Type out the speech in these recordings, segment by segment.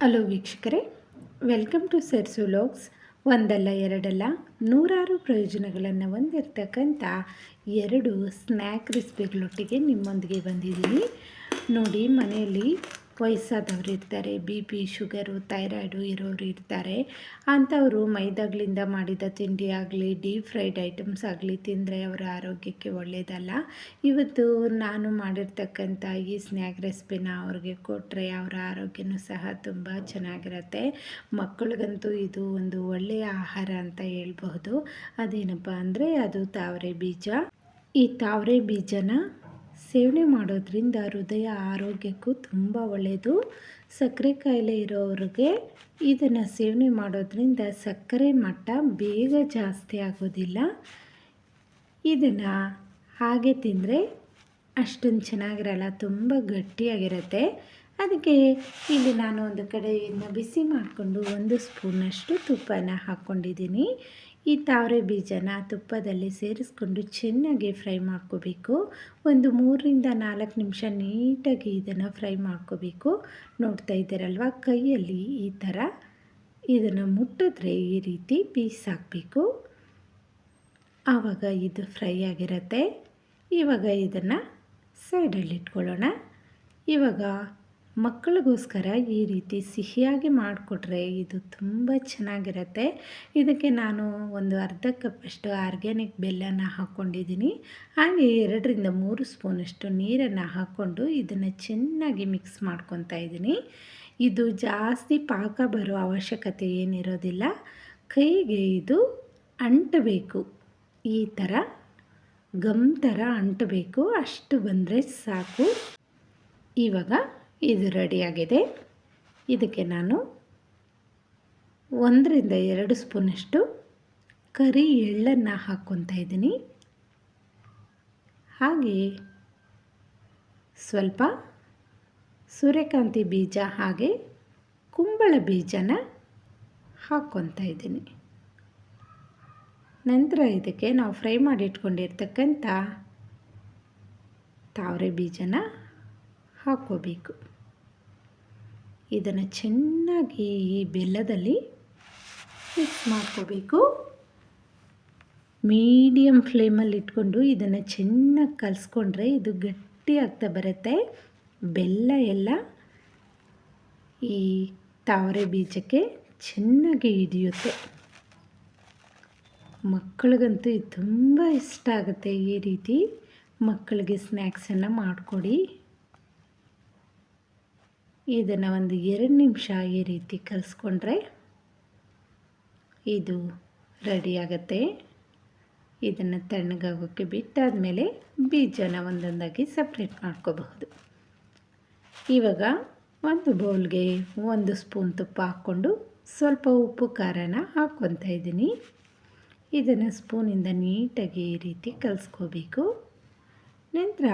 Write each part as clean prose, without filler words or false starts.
Hello ವೀಕ್ಷಕರೇ, welcome to ಸರ್ಸು vlogs. ಒಂದಲ್ಲ ಎರಡಲ್ಲ ನೂರಾರು ಪ್ರಯೋಜನಗಳನ್ನು ಹೊಂದಿರತಕ್ಕಂಥ 2 ಸ್ನ್ಯಾಕ್ ರೆಸಿಪಿಗಳೊಟ್ಟಿಗೆ ನಿಮ್ಮೊಂದಿಗೆ ಬಂದಿದ್ದೀನಿ. ನೋಡಿ, ಮನೆಯಲ್ಲಿ ವಯಸ್ಸಾದವರು ಇರ್ತಾರೆ, ಬಿ ಪಿ, ಶುಗರು, ಥೈರಾಯ್ಡು ಇರೋರು ಇರ್ತಾರೆ. ಅಂಥವರು ಮೈದಾಗಳಿಂದ ಮಾಡಿದ ತಿಂಡಿ ಆಗಲಿ, ಡೀಪ್ ಫ್ರೈಡ್ ಐಟಮ್ಸ್ ಆಗಲಿ ತಿಂದರೆ ಅವರ ಆರೋಗ್ಯಕ್ಕೆ ಒಳ್ಳೆಯದಲ್ಲ. ಇವತ್ತು ನಾನು ಮಾಡಿರ್ತಕ್ಕಂಥ ಈ ಸ್ನ್ಯಾಕ್ ರೆಸಿಪಿನ ಅವ್ರಿಗೆ ಕೊಟ್ಟರೆ ಅವರ ಆರೋಗ್ಯನೂ ಸಹ ತುಂಬ ಚೆನ್ನಾಗಿರುತ್ತೆ. ಮಕ್ಕಳಿಗಂತೂ ಇದು ಒಂದು ಒಳ್ಳೆಯ ಆಹಾರ ಅಂತ ಹೇಳ್ಬಹುದು. ಅದೇನಪ್ಪ ಅಂದರೆ ಅದು ತಾವರೆ ಬೀಜ. ಈ ತಾವರೆ ಬೀಜನ ಸೇವನೆ ಮಾಡೋದ್ರಿಂದ ಹೃದಯ ಆರೋಗ್ಯಕ್ಕೂ ತುಂಬ ಒಳ್ಳೆಯದು. ಸಕ್ಕರೆ ಕಾಯಿಲೆ ಇರೋರಿಗೆ ಇದನ್ನು ಸೇವನೆ ಮಾಡೋದ್ರಿಂದ ಸಕ್ಕರೆ ಮಟ್ಟ ಬೇಗ ಜಾಸ್ತಿ ಆಗೋದಿಲ್ಲ. ಇದನ್ನು ಹಾಗೆ ತಿಂದರೆ ಅಷ್ಟೊಂದು ಚೆನ್ನಾಗಿರಲ್ಲ, ತುಂಬ ಗಟ್ಟಿಯಾಗಿರುತ್ತೆ. ಅದಕ್ಕೆ ಇಲ್ಲಿ ನಾನು ಒಂದು ಕಡೆಯನ್ನು ಬಿಸಿ ಮಾಡಿಕೊಂಡು 1 ಸ್ಪೂನಷ್ಟು ತುಪ್ಪನ ಹಾಕ್ಕೊಂಡಿದ್ದೀನಿ. ಈ ತಾವರೆ ಬೀಜನ ತುಪ್ಪದಲ್ಲಿ ಸೇರಿಸ್ಕೊಂಡು ಚೆನ್ನಾಗಿ ಫ್ರೈ ಮಾಡ್ಕೋಬೇಕು. ಒಂದು 3-4 ನಿಮಿಷ ನೀಟಾಗಿ ಇದನ್ನು ಫ್ರೈ ಮಾಡ್ಕೋಬೇಕು. ನೋಡ್ತಾ ಇದ್ದೀರಲ್ವ, ಕೈಯಲ್ಲಿ ಈ ಥರ ಇದನ್ನು ಮುಟ್ಟಿದ್ರೆ ಈ ರೀತಿ ಪೀಸ್ ಹಾಕಬೇಕು. ಆವಾಗ ಇದು ಫ್ರೈ ಆಗಿರುತ್ತೆ. ಇವಾಗ ಇದನ್ನು ಸೈಡಲ್ಲಿ ಇಟ್ಕೊಳ್ಳೋಣ. ಇವಾಗ ಮಕ್ಕಳಿಗೋಸ್ಕರ ಈ ರೀತಿ ಸಿಹಿಯಾಗಿ ಮಾಡಿಕೊಟ್ರೆ ಇದು ತುಂಬ ಚೆನ್ನಾಗಿರುತ್ತೆ. ಇದಕ್ಕೆ ನಾನು ಒಂದು ಅರ್ಧ ಕಪ್ಪಷ್ಟು ಆರ್ಗ್ಯಾನಿಕ್ ಬೆಲ್ಲನ ಹಾಕ್ಕೊಂಡಿದ್ದೀನಿ. ಹಾಗೆ 2-3 ಸ್ಪೂನಷ್ಟು ನೀರನ್ನು ಹಾಕ್ಕೊಂಡು ಇದನ್ನು ಚೆನ್ನಾಗಿ ಮಿಕ್ಸ್ ಮಾಡ್ಕೊತಾ ಇದ್ದೀನಿ. ಇದು ಜಾಸ್ತಿ ಪಾಕ ಬರೋ ಅವಶ್ಯಕತೆ ಏನಿರೋದಿಲ್ಲ. ಕೈಗೆ ಇದು ಅಂಟಬೇಕು, ಈ ಥರ ಗಮ್ ಥರ ಅಂಟಬೇಕು, ಅಷ್ಟು ಬಂದರೆ ಸಾಕು. ಇವಾಗ ಇದು ರೆಡಿಯಾಗಿದೆ. ಇದಕ್ಕೆ ನಾನು 1-2 ಸ್ಪೂನಷ್ಟು ಕರಿ ಎಳ್ಳನ್ನು ಹಾಕ್ಕೊತಾ ಇದ್ದೀನಿ. ಹಾಗೆ ಸ್ವಲ್ಪ ಸೂರ್ಯಕಾಂತಿ ಬೀಜ ಹಾಗೆ ಕುಂಬಳ ಬೀಜನ ಹಾಕ್ಕೊತಾ ಇದ್ದೀನಿ. ನಂತರ ಇದಕ್ಕೆ ನಾವು ಫ್ರೈ ಮಾಡಿ ಇಟ್ಕೊಂಡಿರ್ತಕ್ಕಂಥ ತಾವರೆ ಬೀಜನ ಹಾಕ್ಕೋಬೇಕು. ಇದನ್ನು ಚೆನ್ನಾಗಿ ಈ ಬೆಲ್ಲದಲ್ಲಿ ಮಿಕ್ಸ್ ಮಾಡ್ಕೋಬೇಕು. ಮೀಡಿಯಮ್ ಫ್ಲೇಮಲ್ಲಿ ಇಟ್ಕೊಂಡು ಇದನ್ನು ಚೆನ್ನಾಗಿ ಕಲಿಸ್ಕೊಂಡ್ರೆ ಇದು ಗಟ್ಟಿ ಆಗ್ತಾ ಬರುತ್ತೆ. ಬೆಲ್ಲ ಎಲ್ಲ ಈ ತಾವರೆ ಬೀಜಕ್ಕೆ ಚೆನ್ನಾಗಿ ಹಿಡಿಯುತ್ತೆ. ಮಕ್ಕಳಿಗಂತೂ ಇದು ತುಂಬ ಇಷ್ಟ ಆಗುತ್ತೆ. ಈ ರೀತಿ ಮಕ್ಕಳಿಗೆ ಸ್ನ್ಯಾಕ್ಸನ್ನು ಮಾಡಿಕೊಡಿ. ಇದನ್ನು ಒಂದು 2 ನಿಮಿಷ ಈ ರೀತಿ ಕಲಿಸ್ಕೊಂಡ್ರೆ ಇದು ರೆಡಿ ಆಗುತ್ತೆ. ಇದನ್ನು ತಣ್ಣಗಾಗೋಕ್ಕೆ ಬಿಟ್ಟಾದಮೇಲೆ ಬೀಜನ ಒಂದೊಂದಾಗಿ ಸಪ್ರೇಟ್ ಮಾಡ್ಕೋಬಹುದು. ಇವಾಗ ಒಂದು ಬೌಲ್ಗೆ 1 ಸ್ಪೂನ್ ತುಪ್ಪ ಹಾಕ್ಕೊಂಡು ಸ್ವಲ್ಪ ಉಪ್ಪು ಖಾರನ ಹಾಕ್ಕೊತಾ ಇದ್ದೀನಿ. ಇದನ್ನು ಸ್ಪೂನಿಂದ ನೀಟಾಗಿ ಈ ರೀತಿ ಕಲಿಸ್ಕೋಬೇಕು. ನಂತರ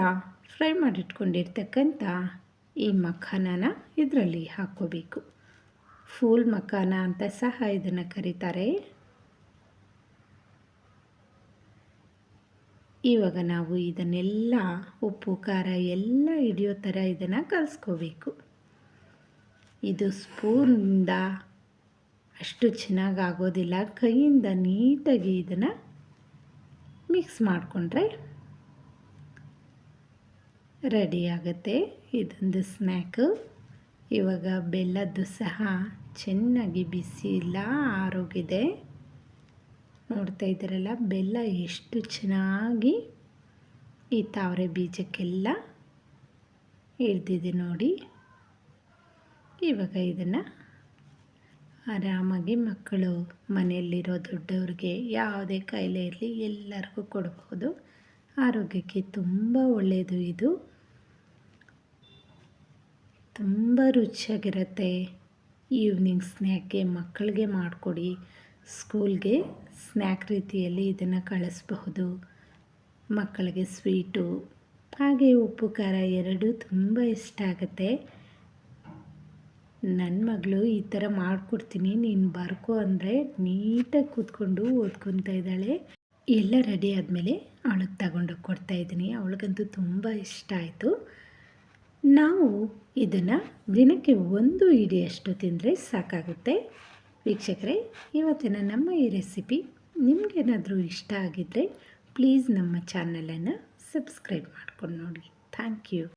ಫ್ರೈ ಮಾಡಿಟ್ಕೊಂಡಿರ್ತಕ್ಕಂಥ ಈ ಮಖಾನನ ಇದರಲ್ಲಿ ಹಾಕ್ಕೋಬೇಕು. ಫೂಲ್ ಮಖಾನ ಅಂತ ಸಹ ಇದನ್ನು ಕರೀತಾರೆ. ಇವಾಗ ನಾವು ಇದನ್ನೆಲ್ಲ ಉಪ್ಪು ಖಾರ ಎಲ್ಲ ಹಿಡಿಯೋ ಥರ ಇದನ್ನು ಕಲಿಸ್ಕೋಬೇಕು. ಇದು ಸ್ಪೂನಿಂದ ಅಷ್ಟು ಚೆನ್ನಾಗಿ ಆಗೋದಿಲ್ಲ. ಕೈಯಿಂದ ನೀಟಾಗಿ ಇದನ್ನು ಮಿಕ್ಸ್ ಮಾಡಿಕೊಂಡ್ರೆ ರೆಡಿ ಆಗುತ್ತೆ ಇದೊಂದು ಸ್ನ್ಯಾಕು. ಇವಾಗ ಬೆಲ್ಲದ್ದು ಸಹ ಚೆನ್ನಾಗಿ ಬಿಸಿ ಇಲ್ಲ, ಆರೋಗಿದೆ. ನೋಡ್ತಾ ಇದ್ದೀರಲ್ಲ, ಬೆಲ್ಲ ಎಷ್ಟು ಚೆನ್ನಾಗಿ ಈ ತಾವರೆ ಬೀಜಕ್ಕೆಲ್ಲ ಹಿಡ್ದಿದೆ ನೋಡಿ. ಇವಾಗ ಇದನ್ನು ಆರಾಮಾಗಿ ಮಕ್ಕಳು, ಮನೆಯಲ್ಲಿರೋ ದೊಡ್ಡವ್ರಿಗೆ, ಯಾವುದೇ ಕಾಯಿಲೆ ಇರಲಿ ಎಲ್ಲರಿಗೂ ಕೊಡಬಹುದು. ಆರೋಗ್ಯಕ್ಕೆ ತುಂಬ ಒಳ್ಳೆಯದು. ಇದು ತುಂಬ ರುಚಿಯಾಗಿರುತ್ತೆ. ಈವ್ನಿಂಗ್ ಸ್ನ್ಯಾಕ್ಗೆ ಮಕ್ಕಳಿಗೆ ಮಾಡಿಕೊಡಿ. ಸ್ಕೂಲ್ಗೆ ಸ್ನ್ಯಾಕ್ ರೀತಿಯಲ್ಲಿ ಇದನ್ನು ಕಳಿಸಬಹುದು. ಮಕ್ಕಳಿಗೆ ಸ್ವೀಟು ಹಾಗೆ ಉಪ್ಪು ಖಾರ ಎರಡೂ ತುಂಬ ಇಷ್ಟ ಆಗುತ್ತೆ. ನನ್ನ ಮಗಳು ಈ ಥರ ಮಾಡಿಕೊಡ್ತೀನಿ ನೀನು ಬರ್ಕೋ ಅಂದರೆ ನೀಟಾಗಿ ಕೂತ್ಕೊಂಡು ಓದ್ಕೊತಾ ಇದ್ದಾಳೆ. ಎಲ್ಲ ರೆಡಿ ಆದಮೇಲೆ ಅವಳಿಗೆ ತಗೊಂಡೋಗಿ ಕೊಡ್ತಾಯಿದ್ದೀನಿ. ಅವಳಿಗಂತೂ ತುಂಬ ಇಷ್ಟ ಆಯಿತು. ನಾವು ಇದನ್ನು ದಿನಕ್ಕೆ 1 ಇಡಿಯಷ್ಟು ತಿಂದರೆ ಸಾಕಾಗುತ್ತೆ. ವೀಕ್ಷಕರೇ, ಇವತ್ತಿನ ನಮ್ಮ ಈ ರೆಸಿಪಿ ನಿಮಗೇನಾದರೂ ಇಷ್ಟ ಆಗಿದ್ದರೆ ಪ್ಲೀಸ್ ನಮ್ಮ ಚಾನಲನ್ನು ಸಬ್ಸ್ಕ್ರೈಬ್ ಮಾಡ್ಕೊಂಡು ನೋಡಿ. Thank you.